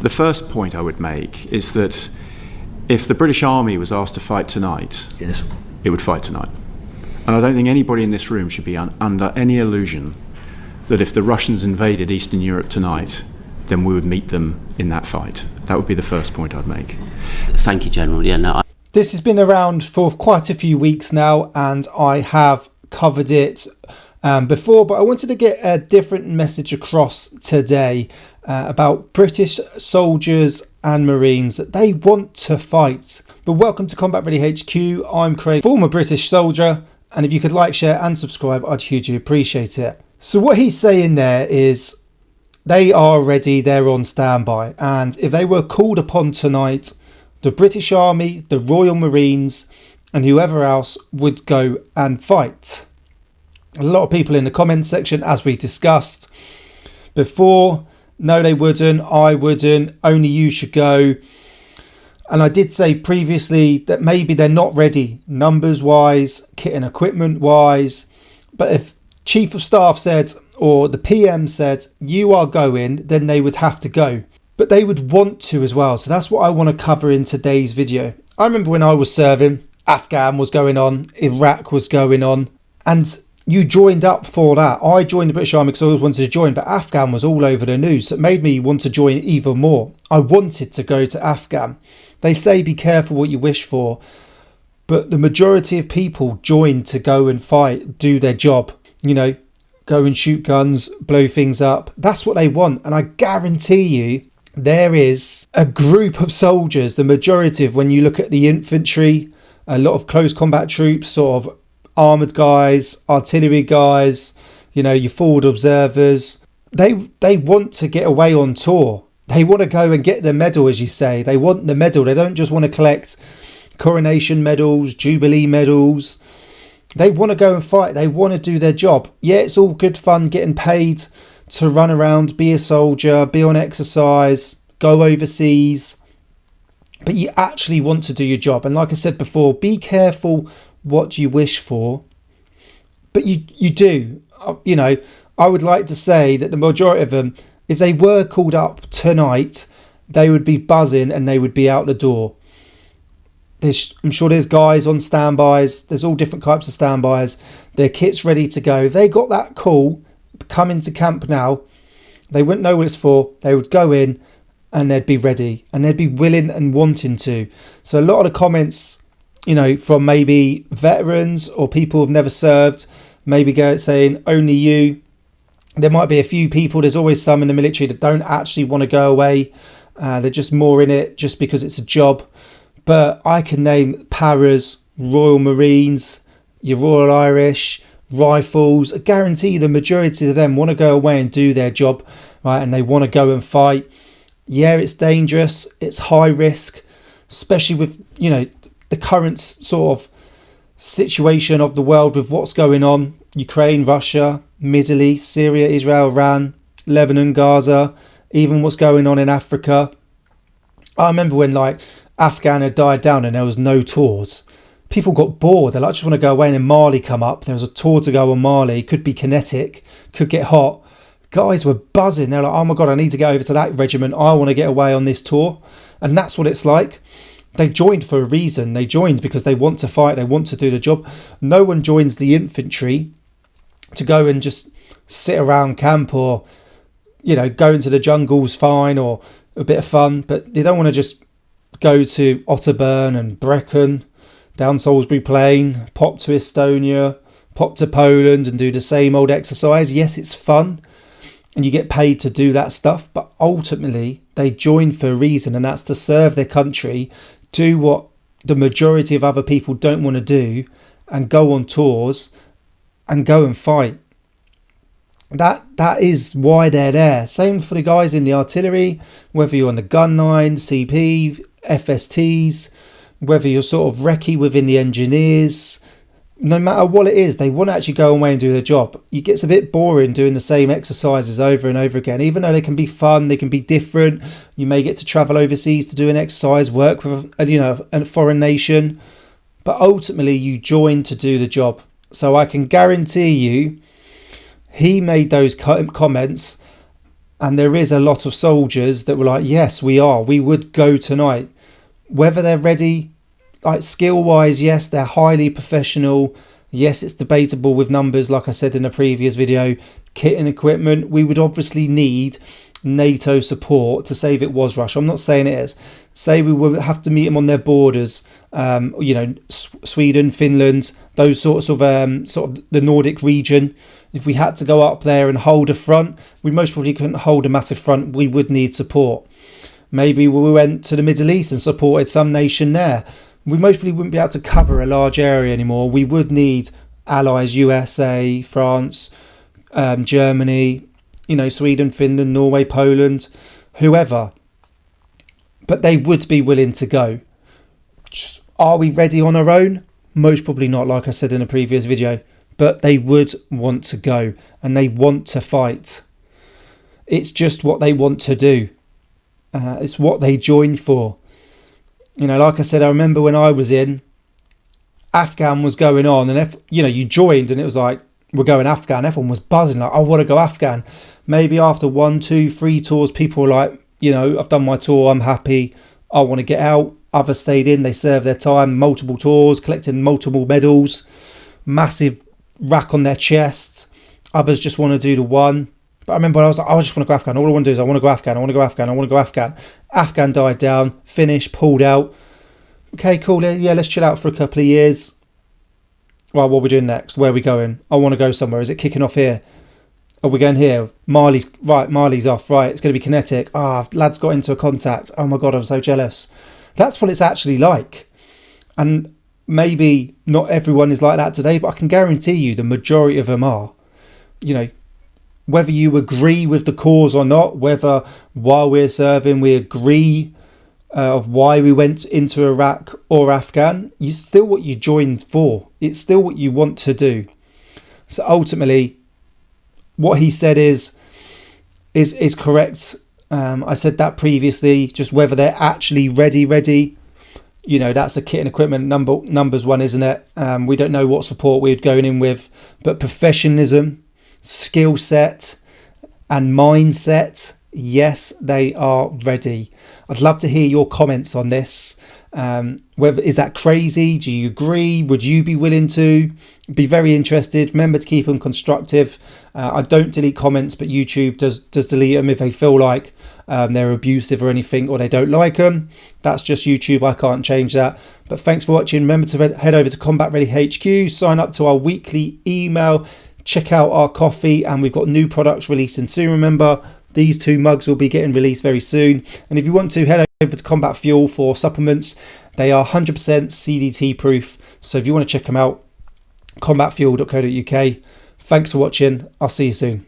The first point I would make is that if the British Army was asked to fight tonight, Yes. it would fight tonight. And I don't think anybody in this room should be under any illusion that if the Russians invaded Eastern Europe tonight, then we would meet them in that fight. That would be the first point I'd make. Thank you, General. Yeah, no. This has been around for quite a few weeks now, and I have covered it before, but I wanted to get a different message across today about British soldiers and Marines. They want to fight. But welcome to Combat Ready HQ. I'm Craig, former British soldier, and if you could like, share and subscribe, I'd hugely appreciate it. So what he's saying there is they are ready, they're on standby, and if they were called upon tonight, the British Army, the Royal Marines and whoever else would go and fight. A lot of people in the comments section, as we discussed before, no they wouldn't, I wouldn't, only you should go. And I did say previously that maybe they're not ready numbers wise, kit and equipment wise, but if Chief of Staff said or the PM said you are going, then they would have to go. But they would want to as well. So that's what I want to cover in today's video. I remember when I was serving, Afghan was going on, Iraq was going on, and you joined up for that. I joined the British Army because I always wanted to join, but Afghan was all over the news. So it made me want to join even more. I wanted to go to Afghan. They say be careful what you wish for, but the majority of people join to go and fight, do their job, you know, go and shoot guns, blow things up. That's what they want. And I guarantee you, there is a group of soldiers, the majority of when you look at the infantry, a lot of close combat troops, sort of armoured guys, artillery guys, you know, your forward observers, they want to get away on tour. They want to go and get the medal, as you say. They want the medal. They don't just want to collect coronation medals, jubilee medals. They want to go and fight. They want to do their job. Yeah, it's all good fun getting paid to run around, be a soldier, be on exercise, go overseas, but you actually want to do your job. And like I said before, be careful what you wish for, but you do. You know, I would like to say that the majority of them, if they were called up tonight, they would be buzzing and they would be out the door. I'm sure there's guys on standbys, there's all different types of standbys, their kit's ready to go. If they got that call, come into camp now, they wouldn't know what it's for, they would go in and they'd be ready and they'd be willing and wanting to. So a lot of the comments, you know, from maybe veterans or people who've never served, maybe go saying only you. There might be a few people, there's always some in the military that don't actually want to go away, they're just more in it just because it's a job. But I can name Paras, Royal Marines, your Royal Irish, Rifles. I guarantee the majority of them want to go away and do their job, right? And they want to go and fight. Yeah, it's dangerous. It's high risk, especially with, you know, the current sort of situation of the world with what's going on. Ukraine, Russia, Middle East, Syria, Israel, Iran, Lebanon, Gaza, even what's going on in Africa. I remember when like Afghan had died down and there was no tours. People got bored. They're like, I just want to go away, and then Mali come up. There was a tour to go on Mali. Could be kinetic, could get hot. Guys were buzzing. They're like, oh my God, I need to go over to that regiment. I want to get away on this tour. And that's what it's like. They joined for a reason. They joined because they want to fight. They want to do the job. No one joins the infantry to go and just sit around camp or, you know, go into the jungles fine or a bit of fun. But they don't want to just go to Otterburn and Brecon, down Salisbury Plain, pop to Estonia, pop to Poland and do the same old exercise. Yes, it's fun and you get paid to do that stuff, but ultimately they join for a reason, and that's to serve their country, do what the majority of other people don't want to do, and go on tours and go and fight. That is why they're there. Same for the guys in the artillery, whether you're on the gun line, CP, FSTs, whether you're sort of recce within the engineers, no matter what it is, they want to actually go away and do their job. It gets a bit boring doing the same exercises over and over again, even though they can be fun, they can be different. You may get to travel overseas to do an exercise, work with, you know, a foreign nation, but ultimately you join to do the job. So I can guarantee you, he made those comments And there is a lot of soldiers that were like, yes, we would go tonight. Whether they're ready, like skill-wise, yes, they're highly professional. Yes, it's debatable with numbers, like I said in a previous video. Kit and equipment, we would obviously need NATO support to say if it was Russia. I'm not saying it is. Say we would have to meet them on their borders, Sweden, Finland, those sorts of the Nordic region. If we had to go up there and hold a front, we most probably couldn't hold a massive front. We would need support. Maybe we went to the Middle East and supported some nation there. We most probably wouldn't be able to cover a large area anymore. We would need allies, USA, France, Germany, Sweden, Finland, Norway, Poland, whoever. But they would be willing to go. Are we ready on our own? Most probably not, like I said in a previous video. But they would want to go and they want to fight. It's just what they want to do. It's what they joined for. Like I said, I remember when I was in, Afghan was going on, and you joined and it was like, we're going Afghan. Everyone was buzzing like, I want to go Afghan. Maybe after 1, 2, 3 tours, people were like, I've done my tour, I'm happy, I want to get out. Others stayed in, they served their time, multiple tours, collecting multiple medals, massive rack on their chests. Others just want to do the one. But I remember I was like, I just want to go Afghan. All I want to do is I want to go Afghan. I want to go Afghan. I want to go Afghan. Afghan died down, finished, pulled out. Okay, cool. Yeah, let's chill out for a couple of years. Well, what are we doing next? Where are we going? I want to go somewhere. Is it kicking off here? Are we going here? Mali's off. Right, it's going to be kinetic. Lads got into a contact. Oh my God, I'm so jealous. That's what it's actually like. And maybe not everyone is like that today, but I can guarantee you the majority of them are. Whether you agree with the cause or not, whether while we're serving we agree of why we went into Iraq or Afghan, it's still what you joined for. It's still what you want to do. So ultimately, what he said is correct. I said that previously, just whether they're actually ready. That's a kit and equipment numbers one, isn't it? We don't know what support we're going in with, but professionalism, skill set and mindset, yes, they are ready. I'd love to hear your comments on this. Whether is that crazy? Do you agree? Would you be willing to? Be very interested. Remember to keep them constructive. I don't delete comments, but YouTube does delete them if they feel like they're abusive or anything, or they don't like them. That's just YouTube. I can't change that. But thanks for watching. Remember to head over to Combat Ready HQ, sign up to our weekly email, check out our coffee, and we've got new products releasing soon. Remember, these 2 mugs will be getting released very soon. And if you want to, head over to Combat Fuel for supplements. They are 100% CDT proof. So if you want to check them out, combatfuel.co.uk. Thanks for watching. I'll see you soon.